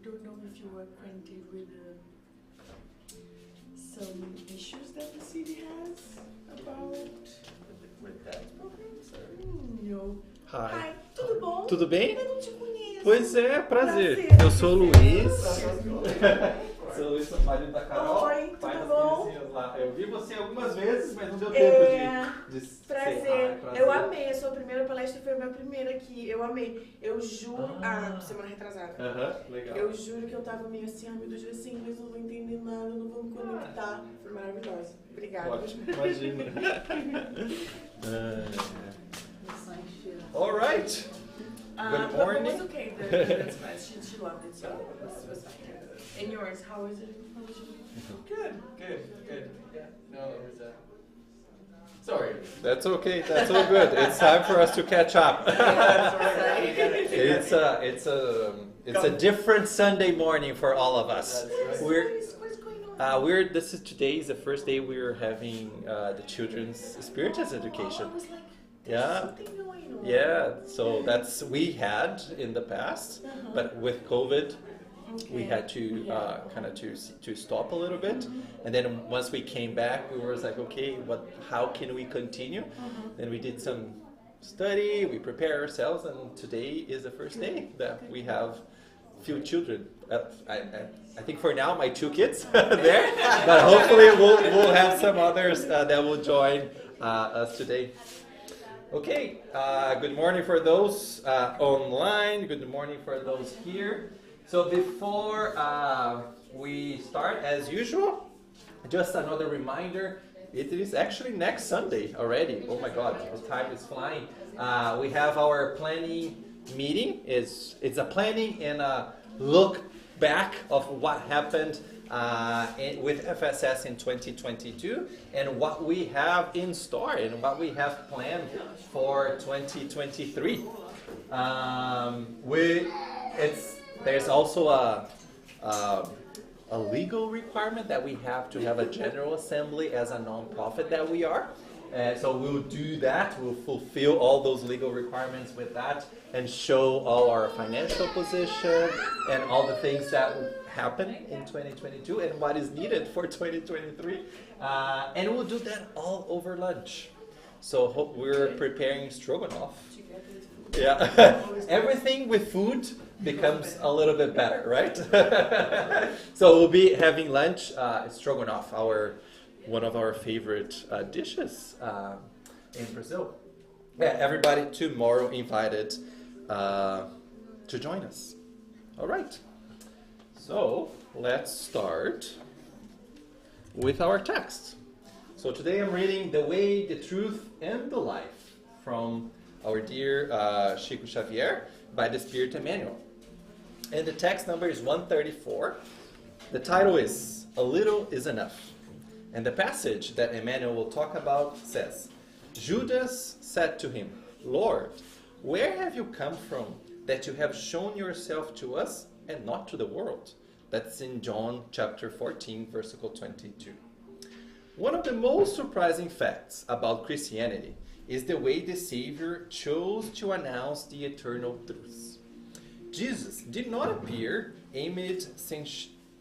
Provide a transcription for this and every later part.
don't know if you're acquainted with some issues that the city has about with that program. No. Hi. Tudo bom? Tudo bem? Eu não te conheço. Pois é, prazer. Eu sou o Luiz. Sou o Luiz, sou o marido da Carol. Oi, pai tudo das bom? criancinhas lá. Eu vi você algumas vezes, mas não deu tempo de prazer. Eu amei, a sua primeira palestra foi a minha primeira aqui. Eu amei. Eu juro. Semana retrasada. Legal. Eu juro que eu tava meio assim, meu Deus, assim, mas eu não vou entender nada, não vou me conectar. Foi maravilhosa. Obrigada. Ótimo, imagina. All right. Good morning. But it was okay. That's fine. She loved it, so it was fine. And yours, how was it? Good. Yeah. No, it was sorry. That's okay. That's all good. It's time for us to catch up. It's a different Sunday morning for all of us. That's right. Today is the first day we're having the children's Spiritist education. I was like, Yeah. something going on. Yeah, so we had in the past, but with COVID, we had to kind of to stop a little bit, and then once we came back, we were like, okay, how can we continue? Then we did some study, we prepared ourselves, and today is the first day that we have few children. I think for now my 2 kids there, but hopefully we'll have some others that will join us today. Okay, good morning for those online, good morning for those here. So before we start, as usual, just another reminder, it is actually next Sunday already. Oh my God, the time is flying. We have our planning meeting. It's a planning and a look back of what happened with FSS in 2022 and what we have in store and what we have planned for 2023. There's also a legal requirement that we have to have a general assembly as a non-profit that we are. So we'll do that. We'll fulfill all those legal requirements with that and show all our financial position and all the things that will happen in 2022 and what is needed for 2023. And we'll do that all over lunch. So we're preparing stroganoff. Yeah, everything with food becomes a little bit better, right? So we'll be having lunch, stroganoff, one of our favorite dishes in Brazil. Yeah, everybody tomorrow invited to join us. All right. So let's start with our text. So today I'm reading The Way, the Truth, and the Life from our dear Chico Xavier by the Spirit Emmanuel. And the text number is 134. The title is A Little is Enough. And the passage that Emmanuel will talk about says, Judas said to him, Lord, where have you come from that you have shown yourself to us and not to the world? That's in John chapter 14, versicle 22. One of the most surprising facts about Christianity is the way the Savior chose to announce the eternal truths. Jesus did not appear amid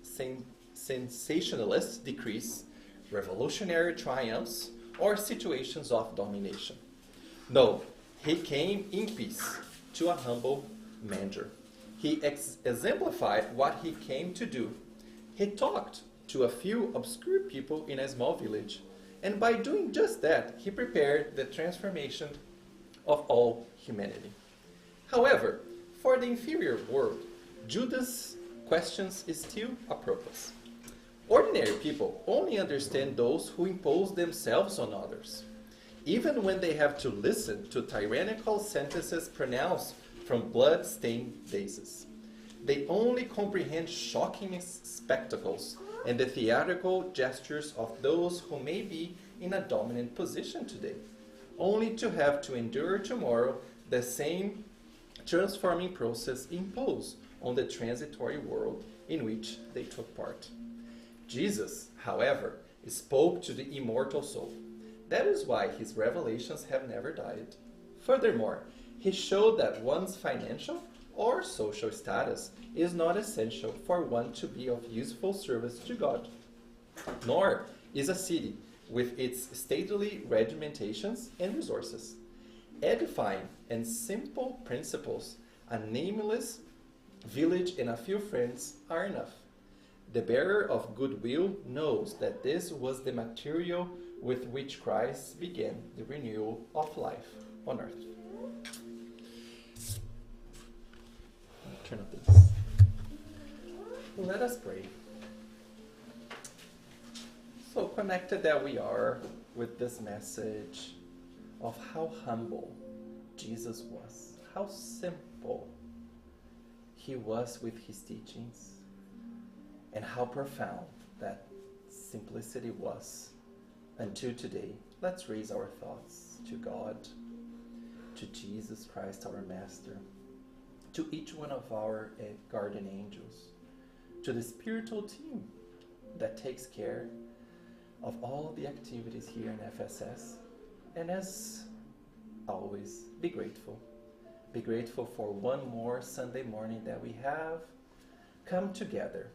sensationalist decrees, revolutionary triumphs, or situations of domination. No, he came in peace to a humble manger. He exemplified what he came to do. He talked to a few obscure people in a small village, and by doing just that, he prepared the transformation of all humanity. However, for the inferior world, Judas' questions is still apropos. Ordinary people only understand those who impose themselves on others, even when they have to listen to tyrannical sentences pronounced from blood-stained vases. They only comprehend shocking spectacles and the theatrical gestures of those who may be in a dominant position today, only to have to endure tomorrow the same transforming process imposed on the transitory world in which they took part. Jesus, however, spoke to the immortal soul. That is why his revelations have never died. Furthermore, he showed that one's financial or social status is not essential for one to be of useful service to God, nor is a city with its stately regimentations and resources, edifying and simple principles, a nameless village and a few friends are enough. The bearer of goodwill knows that this was the material with which Christ began the renewal of life on earth. Turn up this. Let us pray. So connected that we are with this message of how humble Jesus was, how simple he was with his teachings, and how profound that simplicity was until today. Let's raise our thoughts to God, to Jesus Christ, our Master, to each one of our guardian angels, to the spiritual team that takes care of all the activities here in FSS. And as always, be grateful. Be grateful for one more Sunday morning that we have come together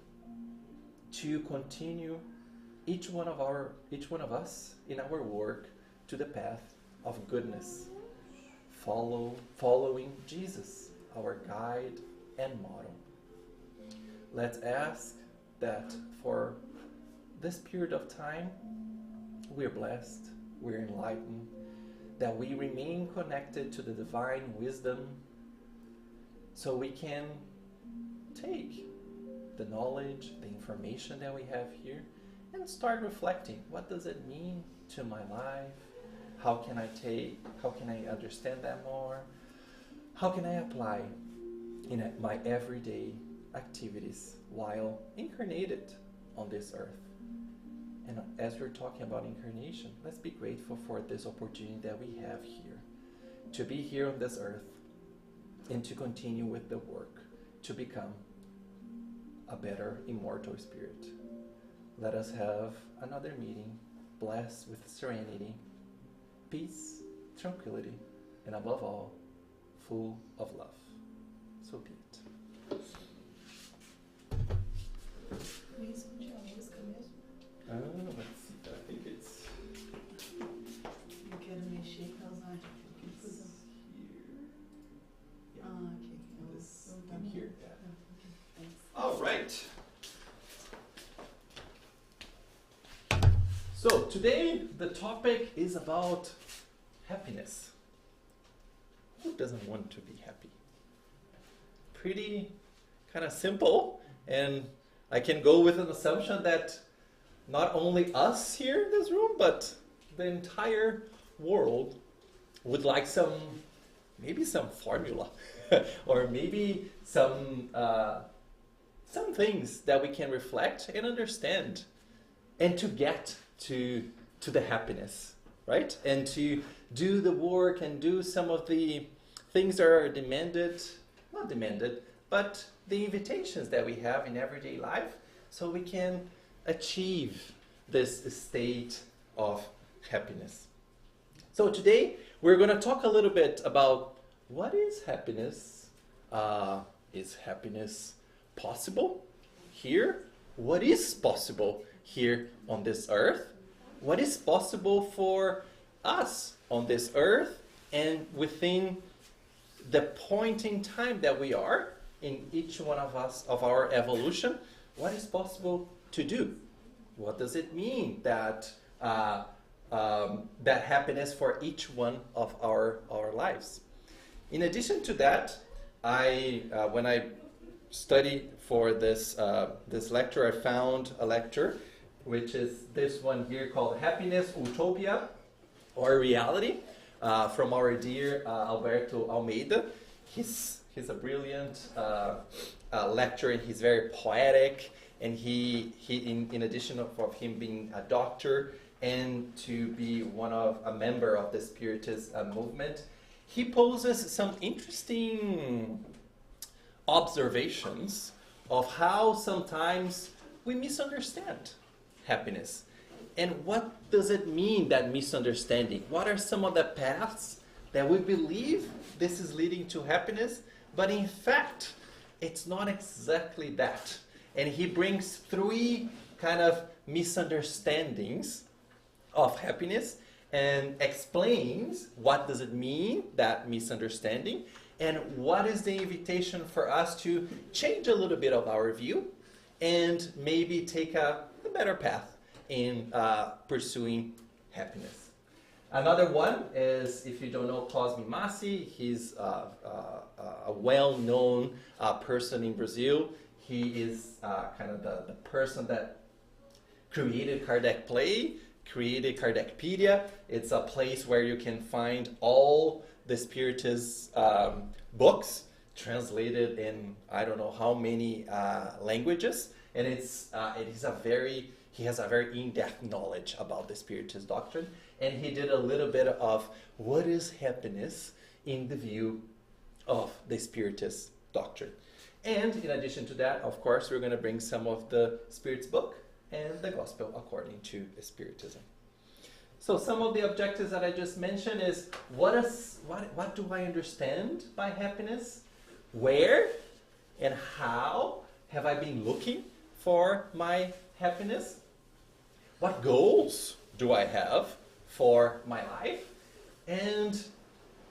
to continue each one of us in our work to the path of goodness, following Jesus, our guide and model. Let's ask that for this period of time, we're blessed, we're enlightened, that we remain connected to the divine wisdom so we can take the knowledge, the information that we have here and start reflecting. What does it mean to my life? How can I understand that more? How can I apply in my everyday activities while incarnated on this earth? And as we're talking about incarnation, let's be grateful for this opportunity that we have here, to be here on this earth and to continue with the work to become a better immortal spirit. Let us have another meeting blessed with serenity, peace, tranquility, and above all, full of love. So be it. Luis, onde é a música mesmo? Let's see. I think it's Eu quero mexer e causar confusão. here. Ah, ok. This in here. Yeah. Okay, thanks. All right. So today the topic is about happiness. Who doesn't want to be happy? Pretty kind of simple, and I can go with an assumption that not only us here in this room, but the entire world would like maybe some formula, or maybe some things that we can reflect and understand, and to get to the happiness, right? And to do the work and do some of the things that are not demanded, but the invitations that we have in everyday life, so we can achieve this state of happiness. So today we're going to talk a little bit about what is happiness. Is happiness possible here? What is possible here on this earth? What is possible for us on this earth and within the point in time that we are in each one of us, of our evolution? What is possible to do? What does it mean that that happiness for each one of our lives? In addition to that, when I studied for this lecture, I found a lecture, which is this one here called Happiness, Utopia, or Reality, from our dear Alberto Almeida. He's a brilliant lecturer, and he's very poetic, and he in addition of him being a doctor and to be a member of the Spiritist movement, he poses some interesting observations of how sometimes we misunderstand happiness. And what does it mean, that misunderstanding? What are some of the paths that we believe this is leading to happiness, But in fact, it's not exactly that. And he brings 3 kind of misunderstandings of happiness and explains what does it mean, that misunderstanding, and what is the invitation for us to change a little bit of our view and maybe take a better path in pursuing happiness. Another one is, if you don't know Cosme Massi, he's a well-known person in Brazil. He is kind of the person that created Kardec Play, created Kardecpedia. It's a place where you can find all the Spiritist books translated in I don't know how many languages, and he has a very in-depth knowledge about the Spiritist doctrine, and he did a little bit of what is happiness in the view of the Spiritist doctrine. And in addition to that, of course, we're going to bring some of the Spirit's book and the Gospel according to Spiritism. So some of the objectives that I just mentioned is what do I understand by happiness? Where and how have I been looking for my happiness? What goals do I have for my life? And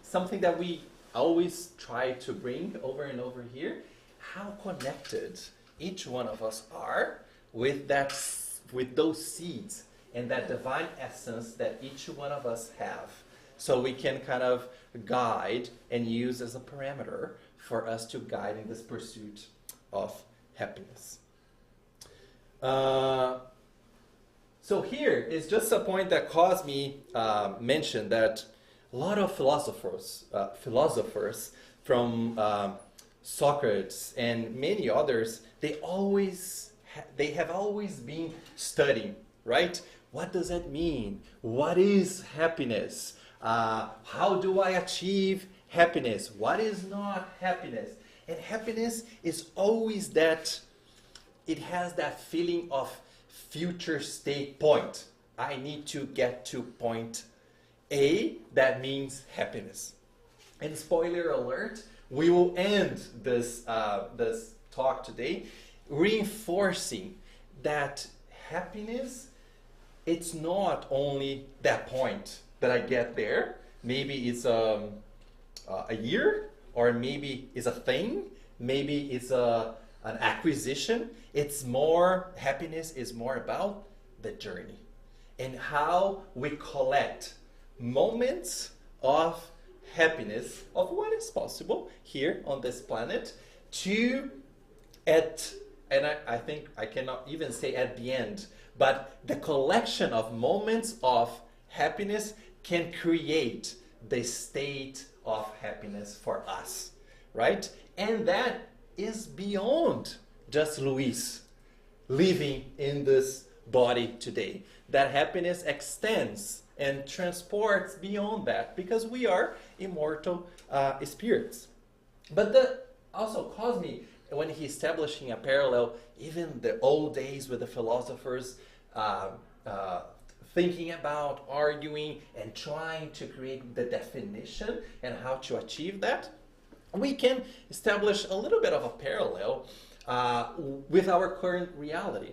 something that we always try to bring over and over here, how connected each one of us are with those seeds and that divine essence that each one of us have, so we can kind of guide and use as a parameter for us to guide in this pursuit of happiness. So here is just a point that Cosme mentioned, that a lot of philosophers from Socrates and many others, they have always been studying, right? What does that mean? What is happiness? How do I achieve happiness? What is not happiness? And happiness is always that, it has that feeling of future state point. I need to get to point A, that means happiness. And spoiler alert, we will end this talk today reinforcing that happiness, it's not only that point that I get there. Maybe it's a year, or maybe it's a thing, maybe it's an acquisition. It's more, happiness is more about the journey and how we collect moments of happiness, of what is possible here on this planet, I think I cannot even say at the end, but the collection of moments of happiness can create the state of happiness for us, right? And that is beyond just Luis living in this body today. That happiness extends and transports beyond that, because we are immortal spirits. But also Cosme, when he's establishing a parallel, even the old days with the philosophers, thinking about, arguing, and trying to create the definition and how to achieve that, we can establish a little bit of a parallel with our current reality.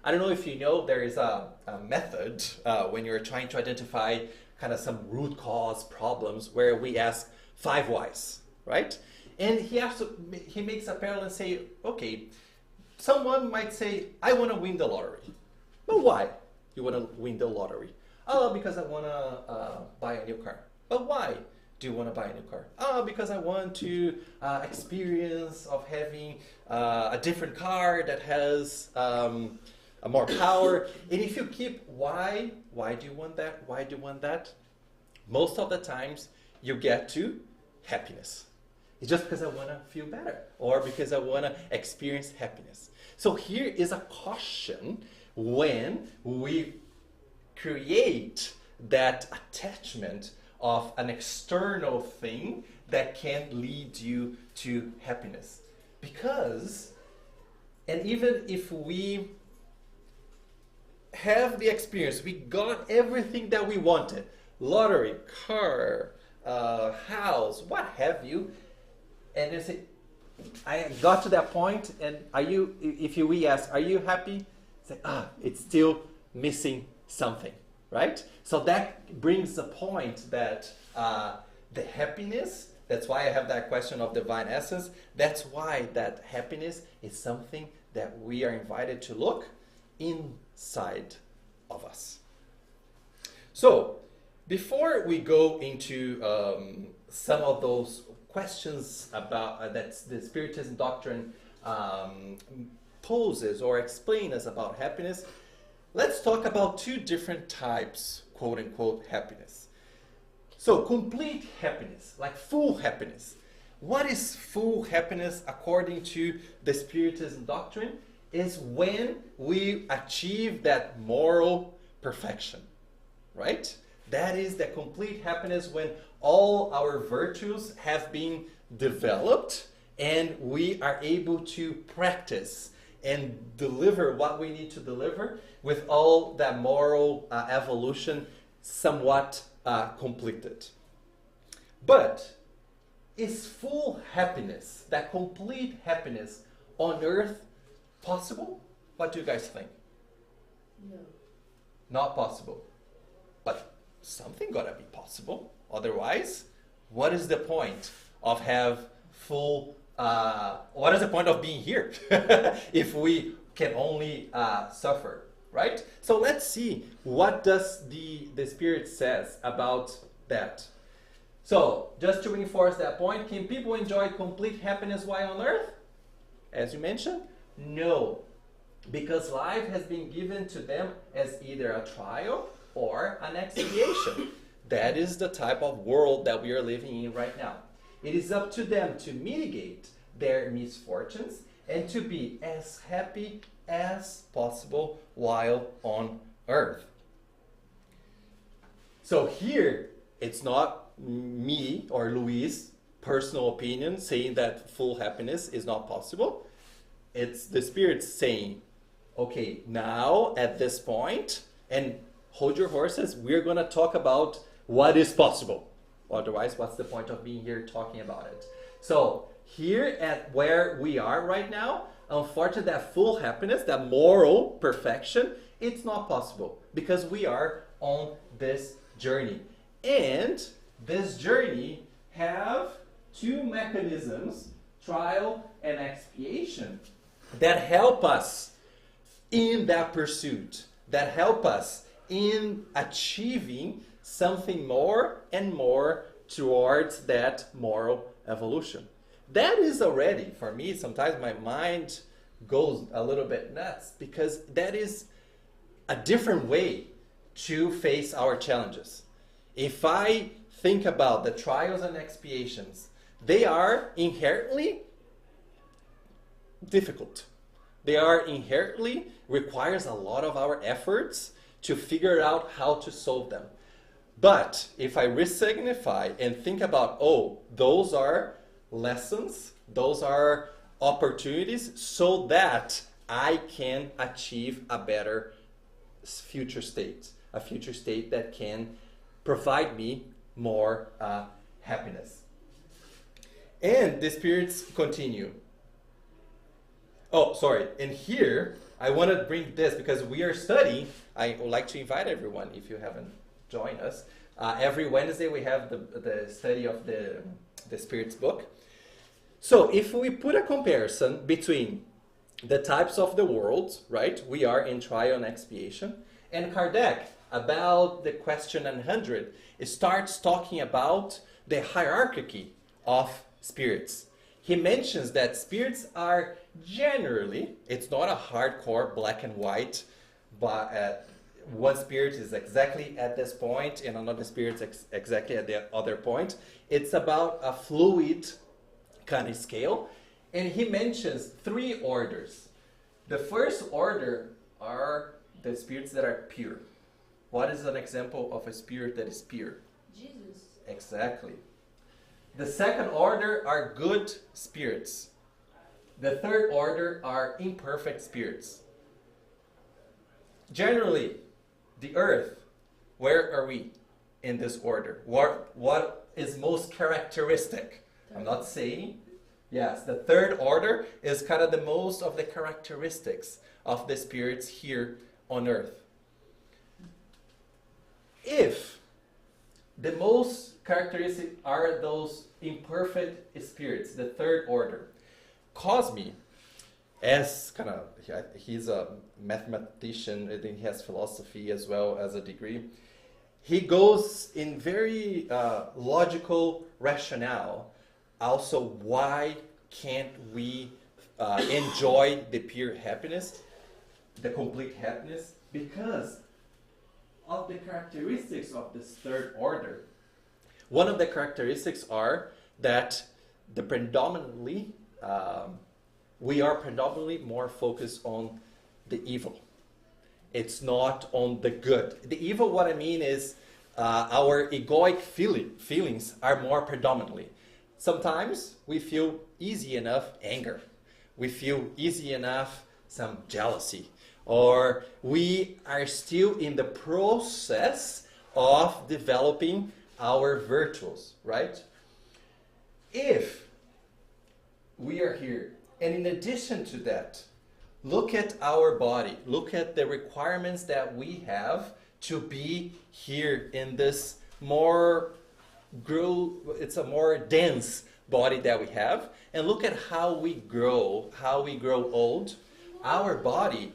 I don't know if you know, there is a method when you're trying to identify kind of some root cause problems, where we ask 5 whys, right? And he makes a parallel and say, okay, someone might say, I want to win the lottery. But why you want to win the lottery? Oh, because I want to buy a new car. But why do you want to buy a new car? Oh, because I want to experience of having a different car that has more power. And if you keep why do you want that? Why do you want that? Most of the times you get to happiness. It's just because I want to feel better, or because I want to experience happiness. So here is a caution when we create that attachment of an external thing that can lead you to happiness. Because, and even if we have the experience, we got everything that we wanted, lottery, car, house, what have you, and they say, I got to that point, and we ask, are you happy? It's like, it's still missing something, right? So that brings the point that the happiness, that's why I have that question of divine essence, that's why that happiness is something that we are invited to look inside of us. So, before we go into some of those questions about that the Spiritism doctrine poses or explains us about happiness, let's talk about two different types, quote unquote, happiness. So, complete happiness, like full happiness. What is full happiness according to the Spiritism doctrine? Is when we achieve that moral perfection, right? That is the complete happiness when all our virtues have been developed and we are able to practice and deliver what we need to deliver with all that moral evolution somewhat completed. But is full happiness, that complete happiness on earth possible? What do you guys think? No. Not possible. But something gotta be possible. Otherwise, what is the point of have full? What is the point of being here if we can only suffer, right? So let's see what does the Spirit says about that. So just to reinforce that point, can people enjoy complete happiness while on earth? As you mentioned, no, because life has been given to them as either a trial or an expiation. That is the type of world that we are living in right now. It is up to them to mitigate their misfortunes and to be as happy as possible while on earth. So here, it's not me or Luis' personal opinion saying that full happiness is not possible. It's the Spirit saying, okay, now at this point, and hold your horses, we're going to talk about what is possible. Otherwise, what's the point of being here talking about it? So here at where we are right now, unfortunately, that full happiness, that moral perfection, it's not possible because we are on this journey. And this journey have two mechanisms, trial and expiation, that help us in that pursuit, that help us in achieving something more and more towards that moral evolution. That is already, for me, sometimes my mind goes a little bit nuts because that is a different way to face our challenges. If I think about the trials and expiations, they are inherently difficult. They are inherently requires a lot of our efforts to figure out how to solve them. But if I resignify and think about, those are lessons, those are opportunities so that I can achieve a better future state, a future state that can provide me more happiness. And the spirits continue. And here, I want to bring this because we are studying. I would like to invite everyone, if you haven't joined us. Every Wednesday we have the study of the Spirit's book. So if we put a comparison between the types of the world, right? We are in trial and expiation. And Kardec, about the question 100, it starts talking about the hierarchy of spirits. He mentions that spirits are generally, it's not a hardcore black and white, but one spirit is exactly at this point and another spirit is exactly at the other point. It's about a fluid kind of scale. And he mentions 3 orders. The first order are the spirits that are pure. What is an example of a spirit that is pure? Jesus. Exactly. The second order are good spirits. The third order are imperfect spirits. Generally, the earth, where are we in this order? What is most characteristic? I'm not saying Yes, the third order is kind of the most of the characteristics of the spirits here on earth. If the most characteristic are those imperfect spirits, the third order, Cosme, as kind of, he's a mathematician, I think he has philosophy as well as a degree. He goes in very logical rationale. Also, why can't we enjoy the pure happiness, the complete happiness? Because of the characteristics of this third order. One of the characteristics are that we are predominantly more focused on the evil. It's not on the good. The evil, what I mean is our egoic feelings are more predominantly. Sometimes we feel easy enough anger. We feel easy enough some jealousy. Or we are still in the process of developing our virtues, right? If we are here, and in addition to that, look at our body, look at the requirements that we have to be here in this it's a more dense body that we have, and look at how we grow old. Our body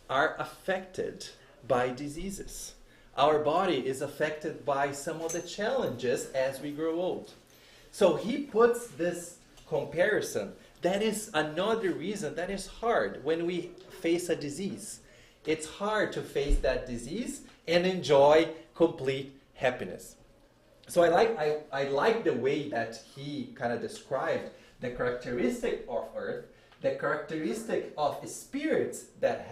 are affected by diseases. Our body is affected by some of the challenges as we grow old. So he puts this comparison. That is another reason that is hard when we face a disease. It's hard to face that disease and enjoy complete happiness. So I like the way that he kind of described the characteristic of earth, the characteristic of spirits that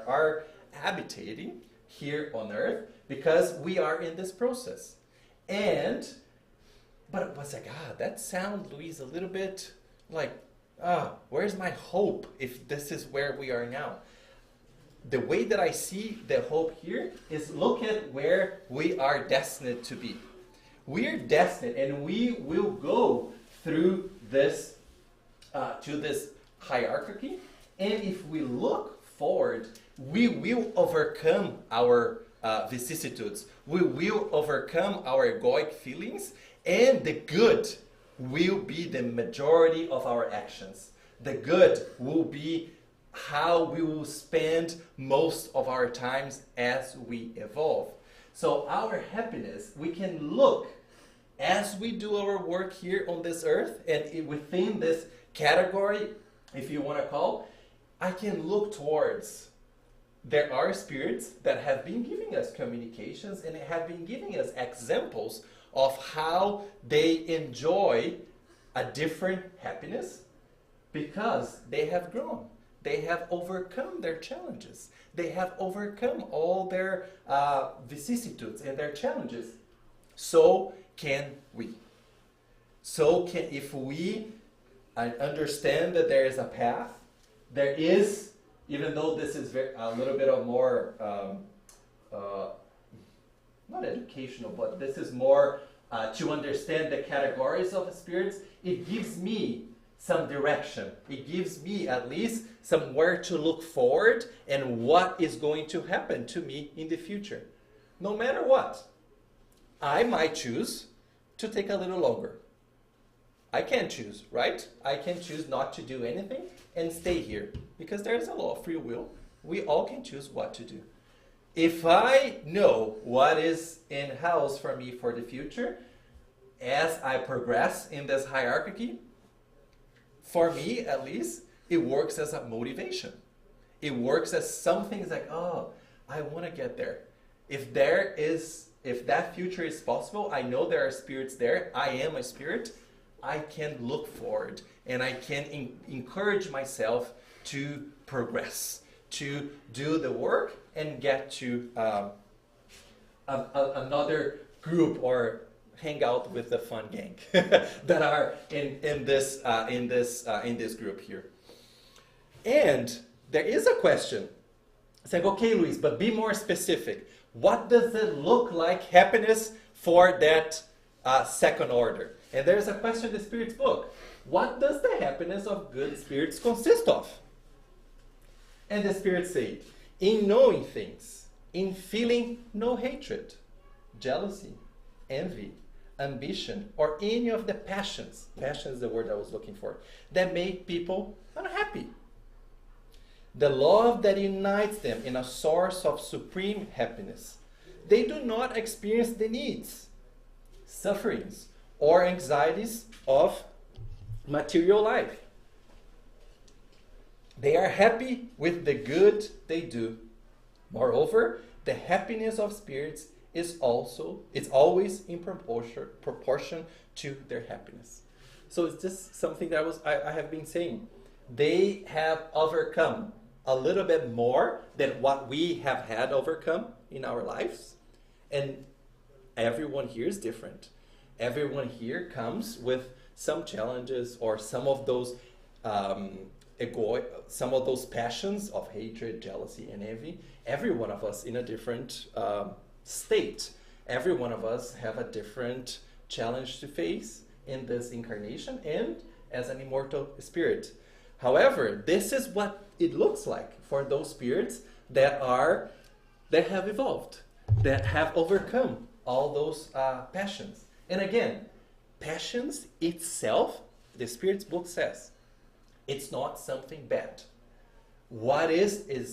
are habitating here on earth, because we are in this process. But it was like, that sounds, Luis, a little bit like, where's my hope if this is where we are now? The way that I see the hope here is look at where we are destined to be. We are destined, and we will go through this, to this hierarchy. And if we look forward, we will overcome our vicissitudes. We will overcome our egoic feelings, and the good will be the majority of our actions. The good will be how we will spend most of our times as we evolve. So our happiness, we can look as we do our work here on this earth, and within this category, if you want to call, I can look towards. There are spirits that have been giving us communications and have been giving us examples of how they enjoy a different happiness because they have grown. They have overcome their challenges. They have overcome all their vicissitudes and their challenges. So can we. If we understand that there is a path, there is, even though this is a little bit of more, not educational, but this is more to understand the categories of the spirits, it gives me some direction. It gives me at least somewhere to look forward and what is going to happen to me in the future. No matter what, I might choose to take a little longer. I can choose, right? I can choose not to do anything and stay here because there's a law of free will. We all can choose what to do. If I know what is in house for me for the future, as I progress in this hierarchy, for me at least, it works as a motivation. It works as something like, I want to get there. If that future is possible, I know there are spirits there. I am a spirit. I can look forward and I can encourage myself to progress, to do the work and get to another group or hang out with the fun gang that are in this group here. And there is a question. It's like, okay, Luis, but be more specific. What does it look like happiness for that second order? And there's a question in the Spirit's book. What does the happiness of good spirits consist of? And the Spirit said, in knowing things, in feeling no hatred, jealousy, envy, ambition, or any of the passions. Passion is the word I was looking for. That make people unhappy. The love that unites them in a source of supreme happiness. They do not experience the needs, sufferings, or anxieties of material life. They are happy with the good they do. Moreover, the happiness of spirits is always in proportion to their happiness. So it's just something that I have been saying. They have overcome a little bit more than what we have had overcome in our lives. And everyone here is different. Everyone here comes with some challenges or some of those some of those passions of hatred, jealousy, and envy. Every one of us in a different state. Every one of us have a different challenge to face in this incarnation and as an immortal spirit. However, this is what it looks like for those spirits that have evolved, that have overcome all those passions. And again, passions itself, the Spirit's book says, it's not something bad. What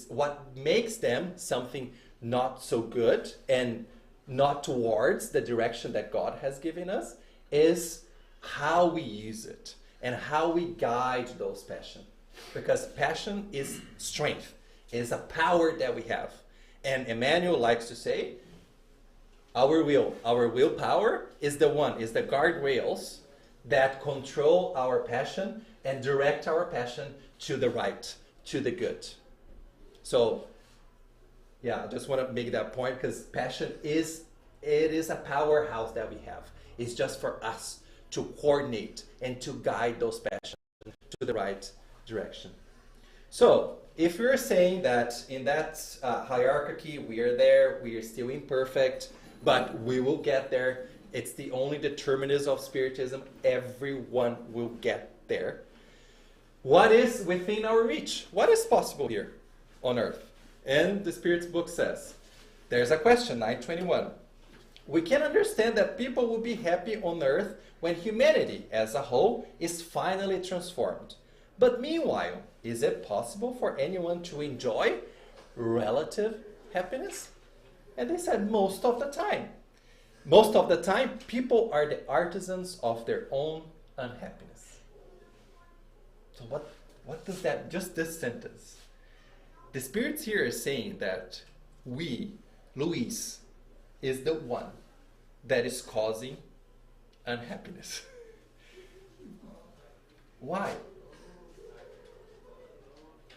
what makes them something not so good and not towards the direction that God has given us is how we use it and how we guide those passions. Because passion is strength, is a power that we have. And Emmanuel likes to say, our willpower is the guardrails that control our passion and direct our passion to the right, to the good. So, yeah, I just want to make that point because passion is a powerhouse that we have. It's just for us to coordinate and to guide those passions to the right direction. So, if you're saying that in that hierarchy, we are still imperfect, but we will get there. It's the only determinism of Spiritism. Everyone will get there. What is within our reach? What is possible here on earth? And the Spirit's book says, there's a question, 921. We can understand that people will be happy on earth when humanity as a whole is finally transformed. But meanwhile, is it possible for anyone to enjoy relative happiness? And they said most of the time. Most of the time, people are the artisans of their own unhappiness. So what does that, just this sentence. The Spirit's here is saying that Luis, is the one that is causing unhappiness. Why?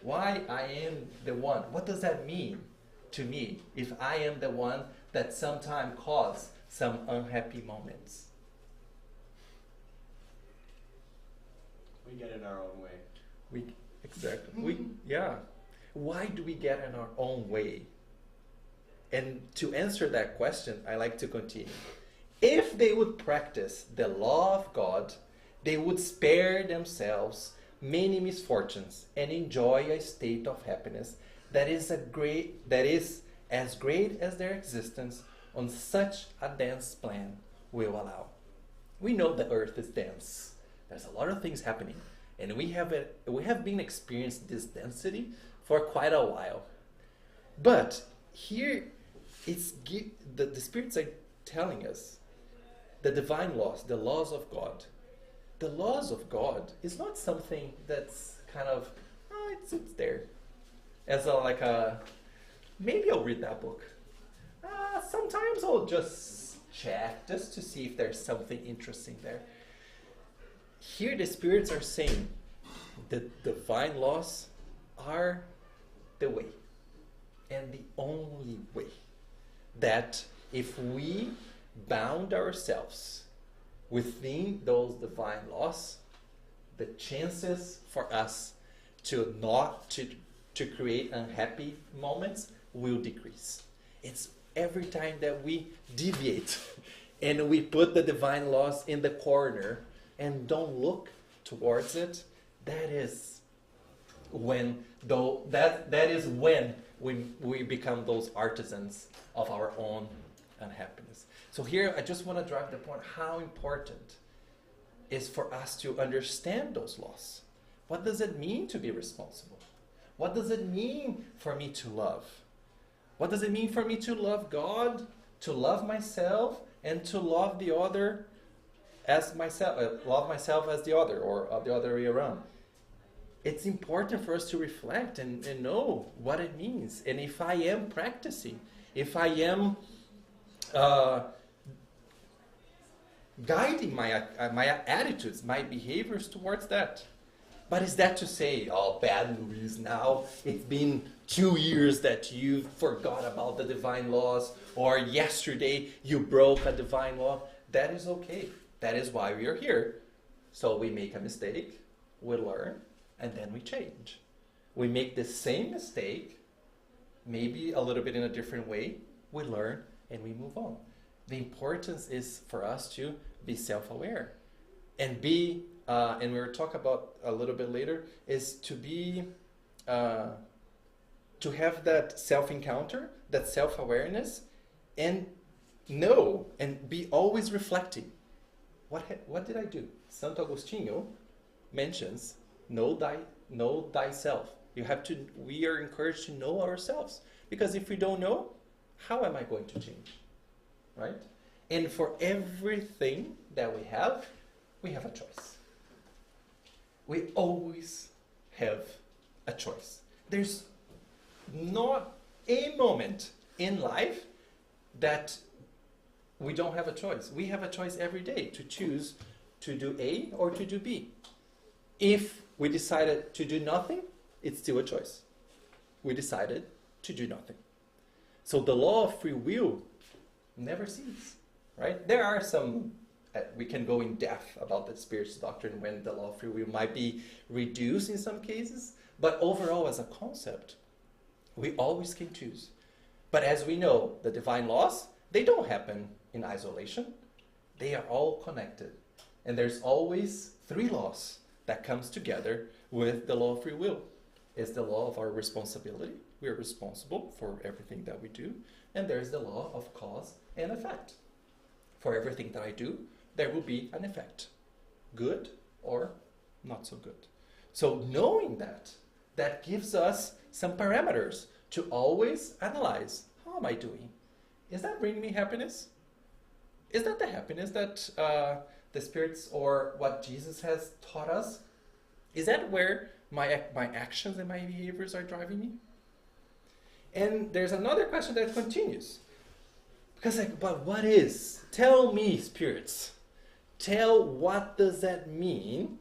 Why I am the one? What does that mean to me if I am the one that sometimes cause some unhappy moments? We get in our own way. Why do we get in our own way? And to answer that question, I like to continue. If they would practice the law of God, they would spare themselves many misfortunes and enjoy a state of happiness that is as great as their existence on such a dense plan will allow. We know the earth is dense. There's a lot of things happening, and we have been experiencing this density for quite a while. But here, the spirits are telling us the divine laws, the laws of God. The laws of God is not something that's kind of, it's there. Maybe I'll read that book. Sometimes I'll just check just to see if there's something interesting there. Here the spirits are saying the divine laws are the way and the only way. That if we bound ourselves within those divine laws, the chances for us to create unhappy moments will decrease. It's every time that we deviate and we put the divine laws in the corner and don't look towards it, that is when we become those artisans of our own unhappiness. So here I just want to drive the point how important is for us to understand those laws. What does it mean to be responsible? What does it mean for me to love? What does it mean for me to love God, to love myself, and to love the other as myself, love myself as the other, or the other way around? It's important for us to reflect and know what it means. And if I am practicing, if I am guiding my attitudes, my behaviors towards that. But is that to say, oh, bad Luis, now it's been 2 years that you forgot about the divine laws, or yesterday you broke a divine law? That is okay. That is why we are here. So we make a mistake, we learn, and then we change. We make the same mistake, maybe a little bit in a different way, we learn, and we move on. The importance is for us to be self-aware and be, and we'll talk about a little bit later, is to be, to have that self-encounter, that self-awareness, and know and be always reflecting. What did I do? Santo Agostinho mentions, know thyself. We are encouraged to know ourselves, because if we don't know, how am I going to change? Right? And for everything that we have a choice. We always have a choice. There's not a moment in life that we don't have a choice. We have a choice every day to choose to do A or to do B. If we decided to do nothing, it's still a choice. We decided to do nothing. So the law of free will never ceases, right? There are some, we can go in depth about the Spiritist doctrine when the law of free will might be reduced in some cases, but overall as a concept, we always can choose. But as we know, the divine laws, they don't happen in isolation. They are all connected. And there's always 3 laws that comes together with the law of free will. It's the law of our responsibility. We are responsible for everything that we do. And there's the law of cause and effect. For everything that I do, there will be an effect. Good or not so good. So knowing that gives us some parameters to always analyze. How am I doing? Is that bringing me happiness? Is that the happiness that the spirits or what Jesus has taught us? Is that where my actions and my behaviors are driving me? And there's another question that continues. Because but what is? Tell me, spirits. Tell what does that mean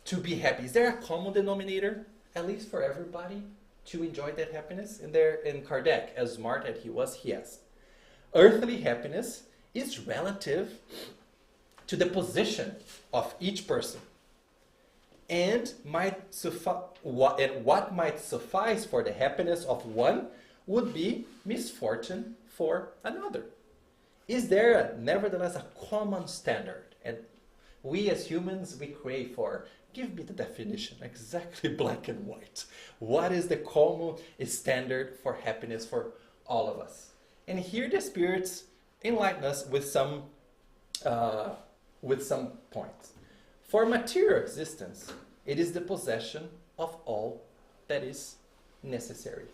to be happy? Is there a common denominator, at least for everybody, to enjoy that happiness? And there, in Kardec, as smart as he was, he asked, earthly happiness is relative to the position of each person, and what might suffice for the happiness of one would be misfortune for another. Is there nevertheless a common standard? And we as humans, we crave for, give me the definition, exactly black and white. What is the common standard for happiness for all of us? And here the spirits enlighten us with some points. For material existence, it is the possession of all that is necessary.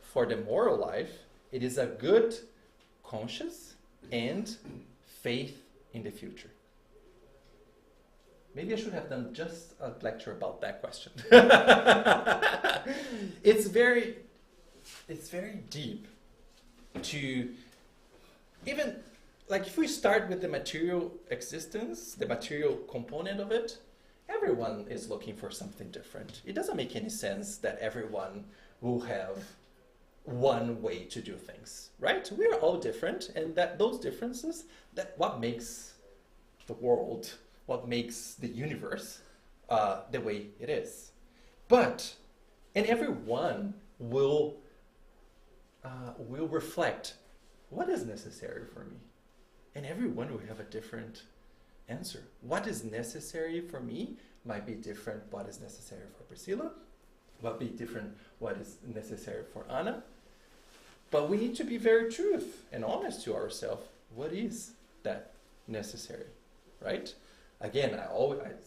For the moral life, it is a good conscience and faith in the future. Maybe I should have done just a lecture about that question. It's very deep to even, like if we start with the material existence, the material component of it, everyone is looking for something different. It doesn't make any sense that everyone will have one way to do things, right? We are all different, and that those differences, that what makes the world, what makes the universe the way it is. But, and everyone will reflect, what is necessary for me? And everyone will have a different answer. What is necessary for me might be different what is necessary for Priscilla, might be different what is necessary for Anna. But we need to be very truth and honest to ourselves. What is that necessary, right? Again,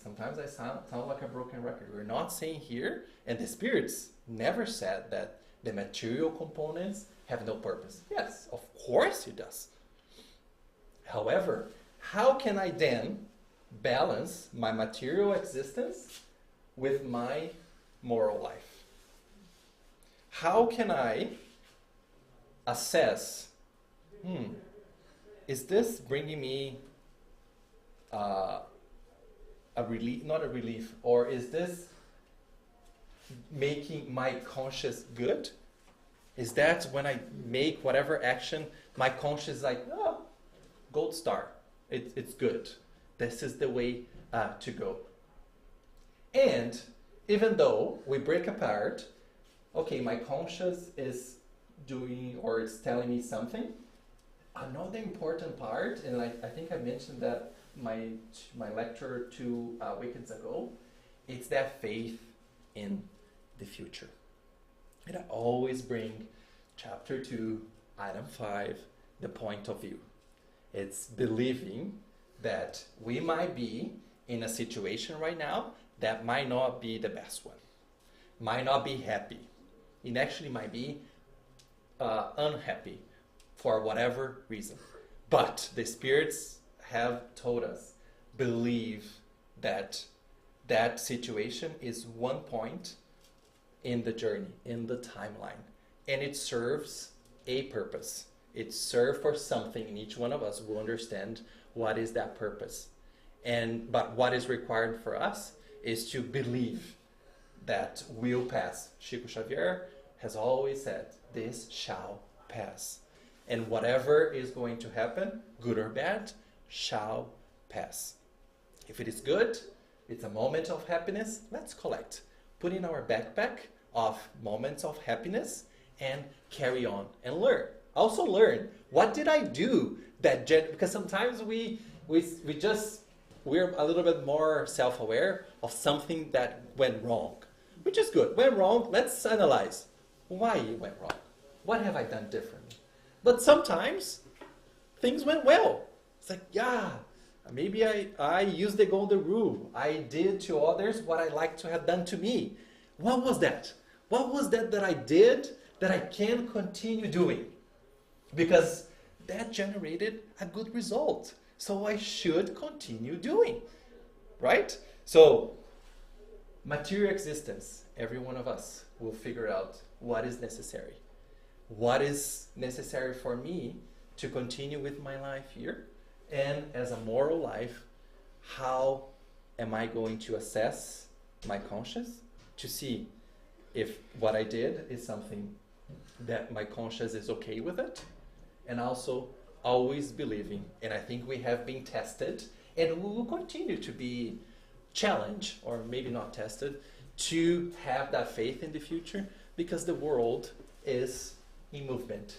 sometimes I sound like a broken record. We're not saying here, and the spirits never said that the material components have no purpose. Yes, of course it does. However, how can I then balance my material existence with my moral life? How can I assess, is this bringing me a relief, not a relief, or is this making my conscience good? Is that when I make whatever action, my conscience is like, oh, gold star, it's good. This is the way to go. And even though we break apart, okay, my conscience is doing or is telling me something, another important part, and I think I mentioned that my lecture 2 weekends ago, it's that faith in the future. And I always bring chapter 2, item 5, the point of view. It's believing that we might be in a situation right now that might not be the best one, might not be happy. It actually might be unhappy for whatever reason. But the spirits have told us, believe that that situation is one point in the journey, in the timeline. And it serves a purpose. It serves for something, and each one of us will understand what is that purpose. But what is required for us is to believe that will pass. Chico Xavier has always said, this shall pass. And whatever is going to happen, good or bad, shall pass. If it is good, it's a moment of happiness, let's collect. Put in our backpack of moments of happiness and carry on and learn. Also learn, what did I do that, because sometimes we're a little bit more self-aware of something that went wrong, which is good. Went wrong, let's analyze why it went wrong. What have I done differently? But sometimes things went well. It's like, yeah, maybe I used the golden rule. I did to others what I like to have done to me. What was that? What was that I did that I can continue doing? Because that generated a good result. So I should continue doing, right? So material existence, every one of us will figure out what is necessary. What is necessary for me to continue with my life here? And as a moral life, how am I going to assess my conscience to see if what I did is something that my conscience is okay with it? And also always believing, and I think we have been tested, and we will continue to be challenged, or maybe not tested, to have that faith in the future, because the world is in movement.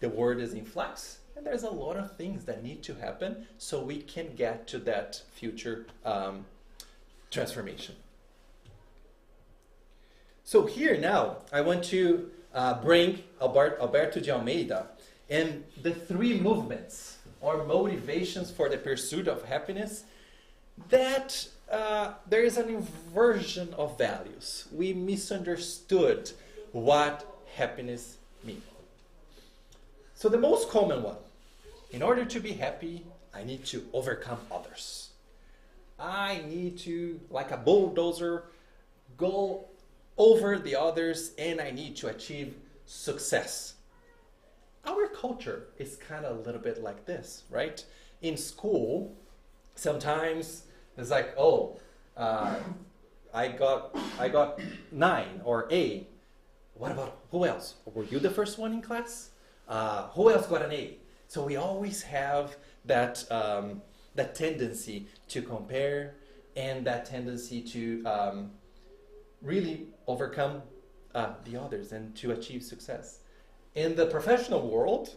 The world is in flux, and there's a lot of things that need to happen so we can get to that future transformation. So here now, I want to bring Alberto de Almeida and the 3 movements or motivations for the pursuit of happiness, that there is an inversion of values. We misunderstood what happiness means. So the most common one, in order to be happy, I need to overcome others. I need to, like a bulldozer, go over the others, and I need to achieve success. Our culture is kind of a little bit like this, right? In school, sometimes it's like, oh, I got 9 or A. What about who else? Were you the first one in class? Who else got an A? So we always have that that tendency to compare, and that tendency to really overcome the others and to achieve success. In the professional world,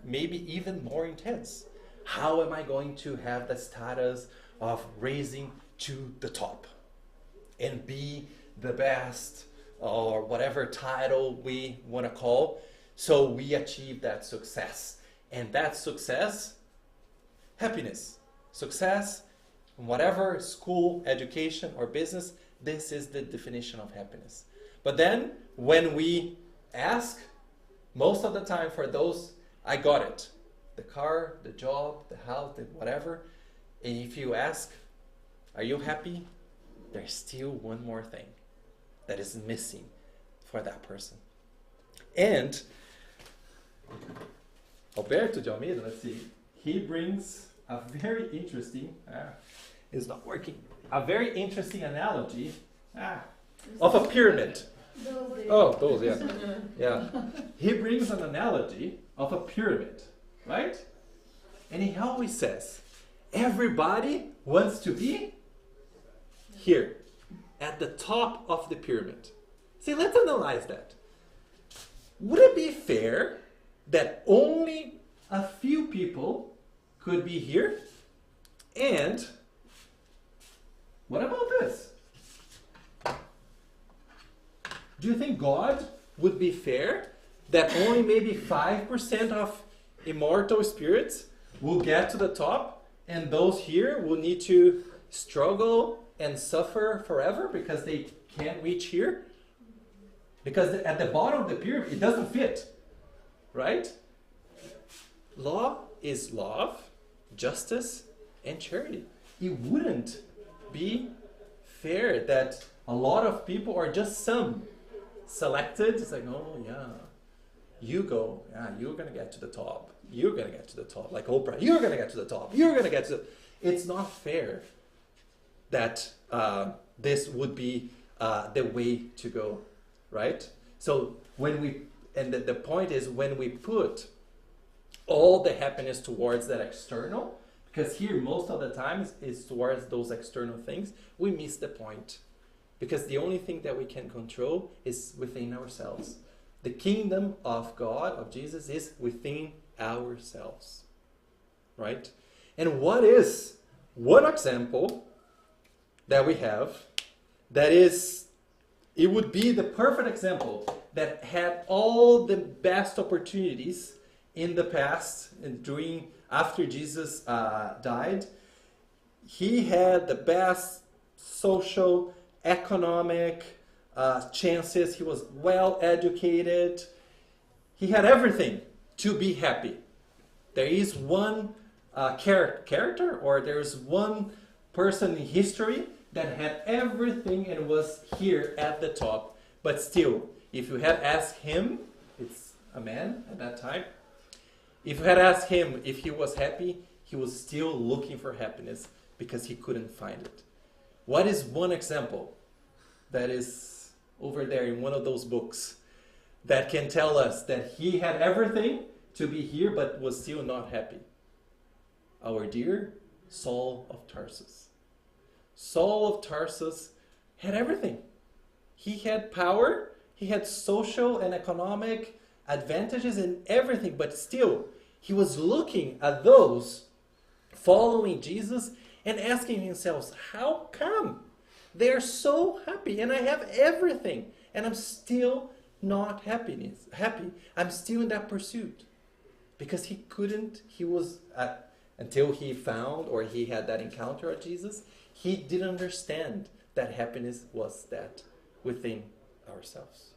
maybe even more intense. How am I going to have the status of raising to the top and be the best, or whatever title we want to call? So we achieve that success. And that success, happiness, success, whatever school, education, or business, this is the definition of happiness. But then when we ask, most of the time for those, I got it. The car, the job, the house, the whatever. And if you ask, are you happy? There's still one more thing that is missing for that person. And Alberto de Almeida, let's see, he brings a very interesting, it's not working, a very interesting analogy of a pyramid. Those, yeah. Yeah. He brings an analogy of a pyramid, right? And he always says, everybody wants to be here, at the top of the pyramid. See, let's analyze that. Would it be fair that only a few people could be here? And what about this? Do you think God would be fair that only maybe 5% of immortal spirits will get to the top, and those here will need to struggle and suffer forever because they can't reach here? Because at the bottom of the pyramid, it doesn't fit, right? Law is love, justice, and charity. It wouldn't be fair that a lot of people, or just some, selected. It's like, oh yeah, you go, yeah, you're gonna get to the top. You're gonna get to the top, like Oprah. You're gonna get to the top. You're gonna get to the... It's not fair that this would be the way to go, right? So when we, and the point is, when we put all the happiness towards that external, because here most of the time is towards those external things, we miss the point. Because the only thing that we can control is within ourselves. The kingdom of God, of Jesus, is within ourselves, right? And what is one example that we have that is, it would be the perfect example that had all the best opportunities in the past and after Jesus died? He had the best social, economic chances. He was well educated. He had everything to be happy. There is one character, or there is one person in history that had everything and was here at the top. But still, if you had asked him, it's a man at that time, if you had asked him if he was happy, he was still looking for happiness because he couldn't find it. What is one example that is over there in one of those books that can tell us that he had everything to be here but was still not happy? Our dear Saul of Tarsus. Saul of Tarsus had everything. He had power, he had social and economic advantages and everything, but still he was looking at those following Jesus and asking himself, how come they're so happy and I have everything and I'm still not happy? I'm still in that pursuit. Because he couldn't, until he found or he had that encounter with Jesus, he didn't understand that happiness was that within ourselves.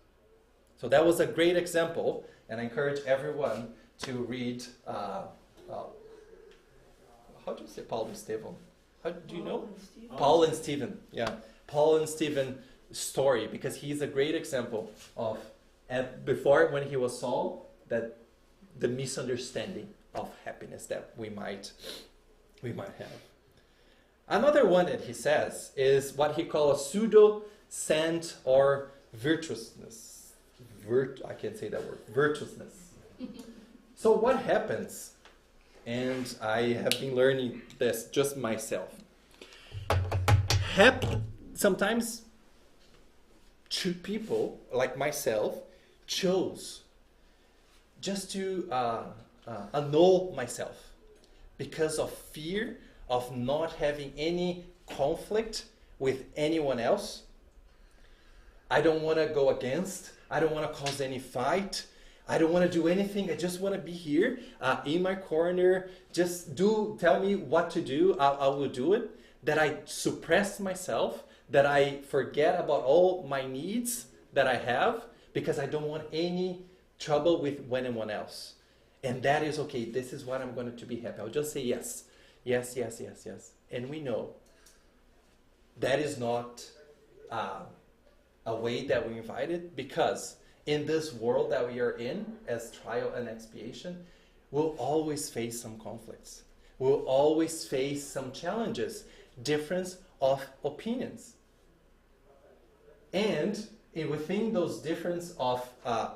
So that was a great example, and I encourage everyone to read, how do you say Paul and Stephen? Do you know? Paul and Stephen, yeah. Paul and Stephen story, because he's a great example of, before when he was Saul, that the misunderstanding of happiness that we might have. Another one that he says is what he calls a pseudo-sense or virtuousness. I can't say that word. Virtuousness. So what happens, and I have been learning this just myself. Sometimes two people like myself chose just to annul myself. because of fear of not having any conflict with anyone else. I don't want to go against. I don't want to cause any fight. I don't want to do anything. I just want to be here in my corner. Just tell me what to do. I will do it. That I suppress myself. That I forget about all my needs that I have because I don't want any trouble with anyone else. And that is okay. This is what I'm going to be happy. I'll just say yes. Yes, yes, yes, yes. And we know that is not a way that we invited, because in this world that we are in as trial and expiation, we'll always face some conflicts. We'll always face some challenges, difference of opinions. And within those difference of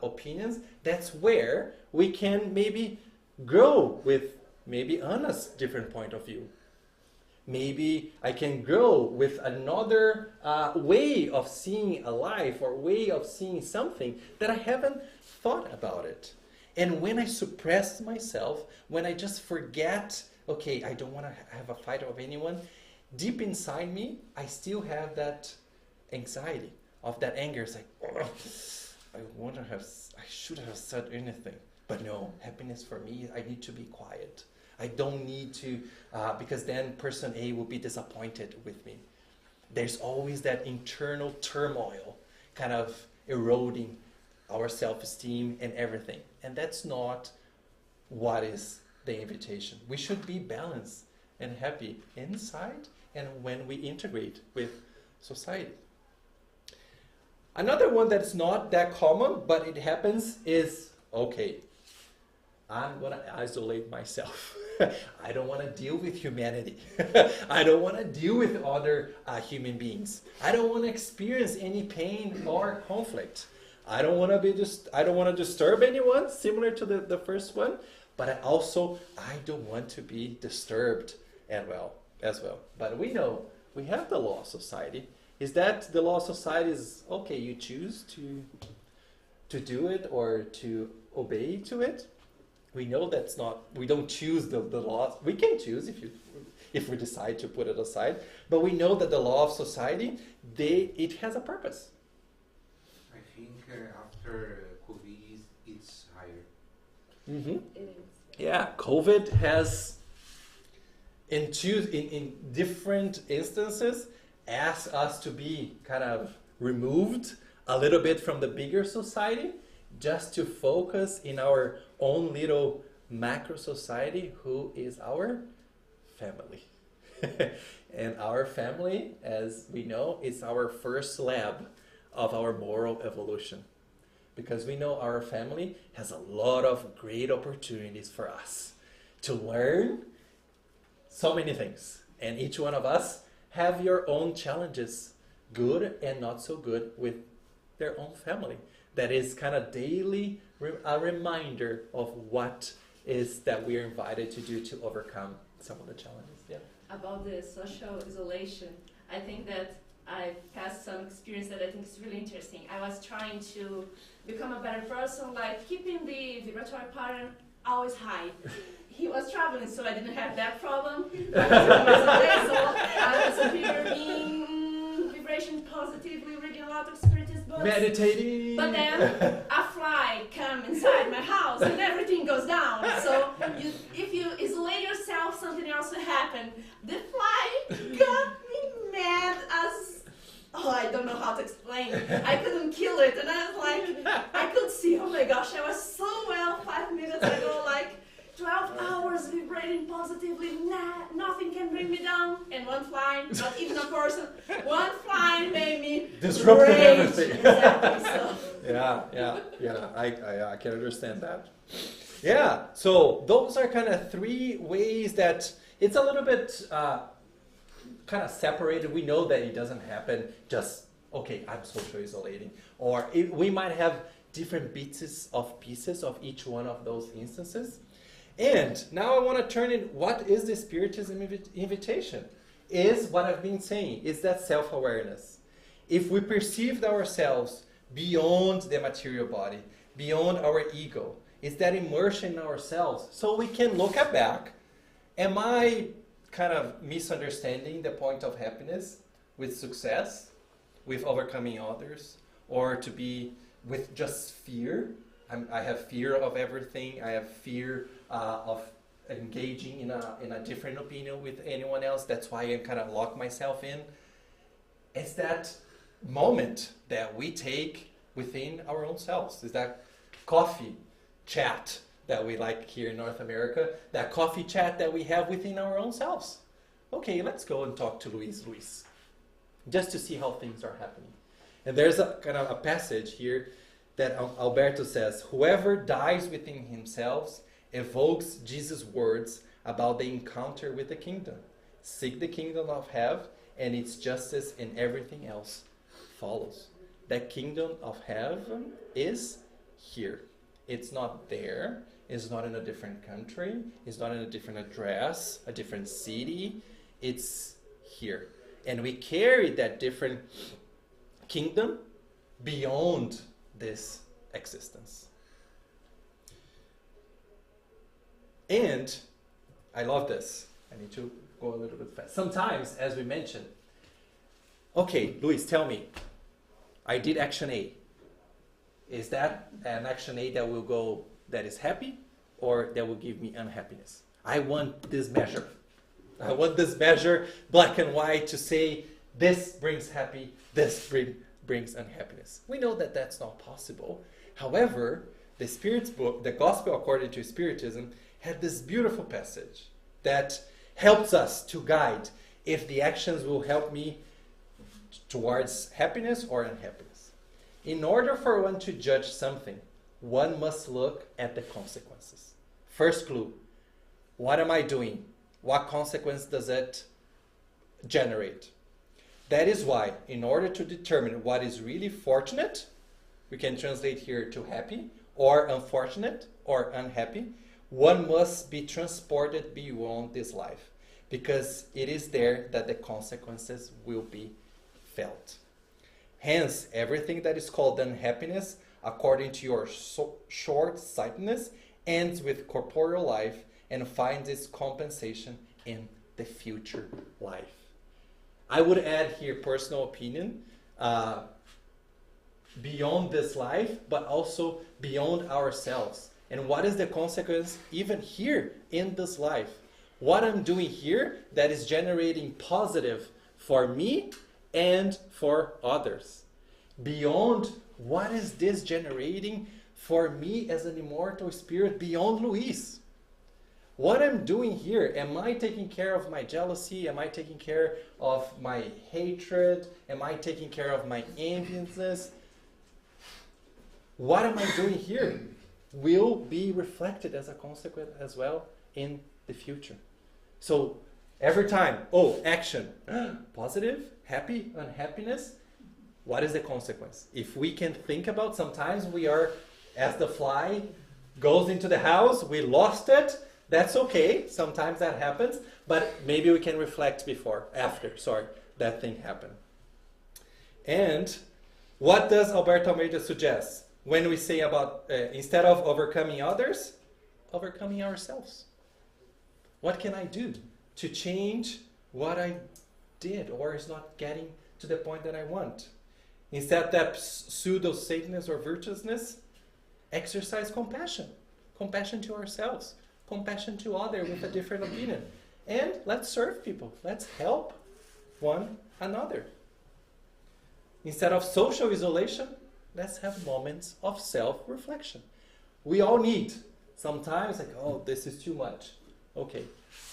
opinions, that's where we can maybe grow with maybe Anna's different point of view. Maybe I can grow with another way of seeing a life or way of seeing something that I haven't thought about it. And when I suppress myself, when I just forget, okay, I don't want to have a fight with anyone, deep inside me, I still have that anxiety of that anger. It's like, oh, I should have said anything. But no, happiness for me, I need to be quiet. I don't need to, because then person A will be disappointed with me. There's always that internal turmoil kind of eroding our self-esteem and everything. And that's not what is the invitation. We should be balanced and happy inside and when we integrate with society. Another one that's not that common, but it happens is, okay, I'm going to isolate myself. I don't want to deal with humanity. I don't want to deal with other human beings. I don't want to experience any pain or conflict. I don't want to disturb anyone, similar to the first one, but I don't want to be disturbed as well. But we know we have the law of society. Is that the law of society is okay, you choose to do it or to obey to it? We know that's not, we don't choose the laws. We can choose if we decide to put it aside, but we know that the law of society, it has a purpose. I think after COVID, it's higher. Mm-hmm. It is. Yeah, COVID has, in different instances, asked us to be kind of removed a little bit from the bigger society, just to focus in our own little macro society, who is our family. And our family, as we know, is our first lab of our moral evolution. Because we know our family has a lot of great opportunities for us to learn so many things. And each one of us have your own challenges, good and not so good, with their own family. That is kind of daily a reminder of what is that we are invited to do to overcome some of the challenges. Yeah. About the social isolation, I think that I've passed some experience that I think is really interesting. I was trying to become a better person, like keeping the vibratory pattern always high. He was traveling, so I didn't have that problem. I was here being vibration positively, reading a lot of Spiritist books. Meditating. But then a fly come inside my house and everything goes down. So if you isolate yourself, something else will happen. The fly got me mad as... Oh, I don't know how to explain. I couldn't kill it. And I was like, I could see, oh my gosh, I was so well 5 minutes ago, like 12 hours vibrating positively. Nothing can bring me down. And one fly, not even a person, one fly made me disrupted rage. everything. Exactly, so. Yeah. I can understand that. Yeah, so those are kind of three ways that it's a little bit kind of separated. We know that it doesn't happen just, okay, I'm social isolating. Or we might have different pieces of each one of those instances. And now I want to turn in, what is the Spiritism invitation? Is what I've been saying, is that self-awareness. If we perceived ourselves beyond the material body, beyond our ego, is that immersion in ourselves, so we can look back Am I kind of misunderstanding the point of happiness with success, with overcoming others, or to be with just fear? I have fear of everything. I have fear of engaging in a different opinion with anyone else. That's why I kind of lock myself in. It's that moment that we take within our own selves. It's that coffee chat that we like here in North America, that coffee chat that we have within our own selves. Okay, let's go and talk to Luis, just to see how things are happening. And there's a kind of a passage here that Alberto says, whoever dies within himself evokes Jesus' words about the encounter with the kingdom. Seek the kingdom of heaven, and its justice, and everything else follows. The kingdom of heaven is here. It's not there. It's not in a different country. It's not in a different address, a different city. It's here. And we carry that different kingdom beyond this existence. And I love this. I need to go a little bit fast. Sometimes, as we mentioned, okay, Luis, tell me, I did action A. Is that an action A that will go, that is happy, or that will give me unhappiness? I want this measure. I want this measure, black and white, to say this brings happy, this brings unhappiness. We know that that's not possible. However, the Spirit's book, the Gospel According to Spiritism, had this beautiful passage that helps us to guide if the actions will help me towards happiness or unhappiness. In order for one to judge something, one must look at the consequences. First clue, what am I doing? What consequence does it generate? That is why, in order to determine what is really fortunate, we can translate here to happy, or unfortunate, or unhappy, one must be transported beyond this life, because it is there that the consequences will be felt. Hence, everything that is called unhappiness, according to your short-sightedness, ends with corporeal life and finds its compensation in the future life. I would add here personal opinion, beyond this life, but also beyond ourselves. And what is the consequence even here in this life? What I'm doing here that is generating positive for me and for others. Beyond what is this generating for me as an immortal spirit beyond Luis? What I'm doing here, am I taking care of my jealousy? Am I taking care of my hatred? Am I taking care of my enviousness? What am I doing here will be reflected as a consequence as well in the future. So every time, action, positive, happy, unhappiness, what is the consequence? If we can think about, sometimes we are, as the fly goes into the house, we lost it, that's okay, sometimes that happens, but maybe we can reflect after that thing happened. And what does Alberto Almeida suggest? When we say about, instead of overcoming others, overcoming ourselves. What can I do to change what I did or is not getting to the point that I want? Instead of that pseudo-Satanness or virtuousness, exercise compassion. Compassion to ourselves. Compassion to others with a different opinion. And let's serve people. Let's help one another. Instead of social isolation, let's have moments of self-reflection. We all need sometimes this is too much. Okay,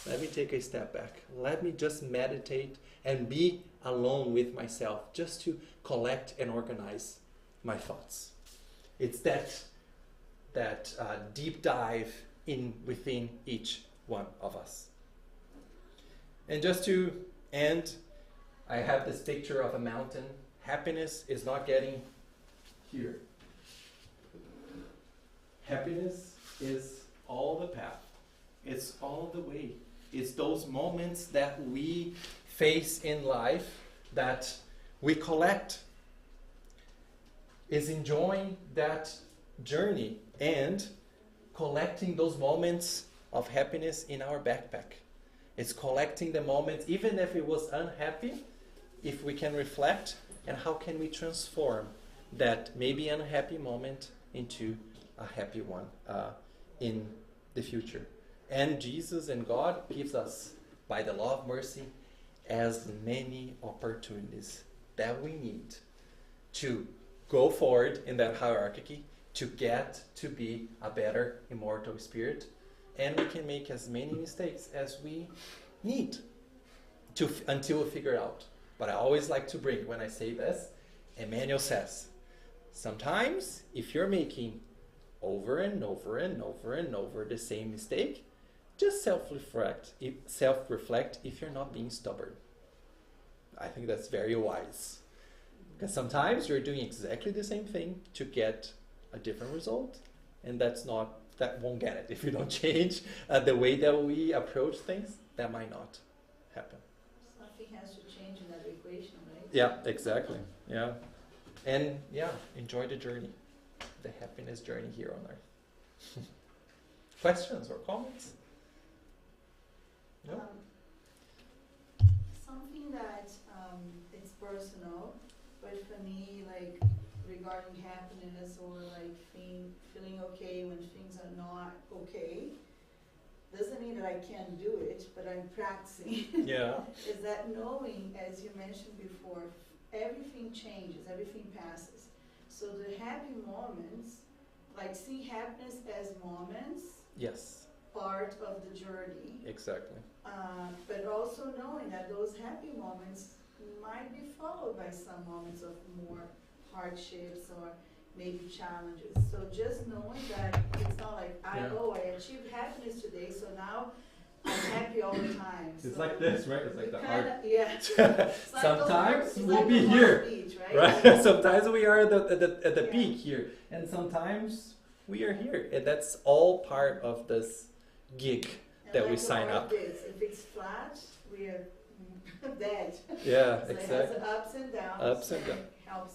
let me take a step back. Let me just meditate and be alone with myself just to collect and organize my thoughts. It's that deep dive within each one of us. And just to end, I have this picture of a mountain. Happiness is not getting here. Happiness is all the path. It's all the way. It's those moments that we face in life that we collect. Is enjoying that journey and collecting those moments of happiness in our backpack. It's collecting the moments, even if it was unhappy, if we can reflect, and how can we transform that maybe unhappy moment into a happy one in the future. And Jesus and God gives us, by the law of mercy, as many opportunities that we need to go forward in that hierarchy, to get to be a better immortal spirit, and we can make as many mistakes as we need to until we figure it out. But I always like to bring, when I say this, Emmanuel says, sometimes if you're making over and over and over and over the same mistake, just self-reflect if you're not being stubborn. I think that's very wise. Because sometimes you're doing exactly the same thing to get a different result, and that won't get it. If you don't change the way that we approach things, that might not happen. Something has to change in that equation, right? Yeah, exactly. Yeah. And yeah, enjoy the journey. The happiness journey here on earth. Questions or comments? No? Something that it's personal, but for me, like regarding happiness or like feeling okay when things are not okay, doesn't mean that I can't do it, but I'm practicing. Yeah. Is that knowing, as you mentioned before, everything changes, everything passes. So the happy moments, like see happiness as moments, Yes. part of the journey. Exactly. But also knowing that those happy moments might be followed by some moments of more hardships or maybe challenges. So just knowing that it's not like, I achieved happiness today, so now I'm happy all the time. It's So like this, right? It's like the heart. Yeah. Sometimes It's we'll like be the here, speech, right? Sometimes we are at the Yeah. peak here, and sometimes we are here, and that's all part of this gig And that like we the sign up. orbit, if it's flat, we are dead. Yeah, So it has exactly. ups and downs. Ups and downs. Helps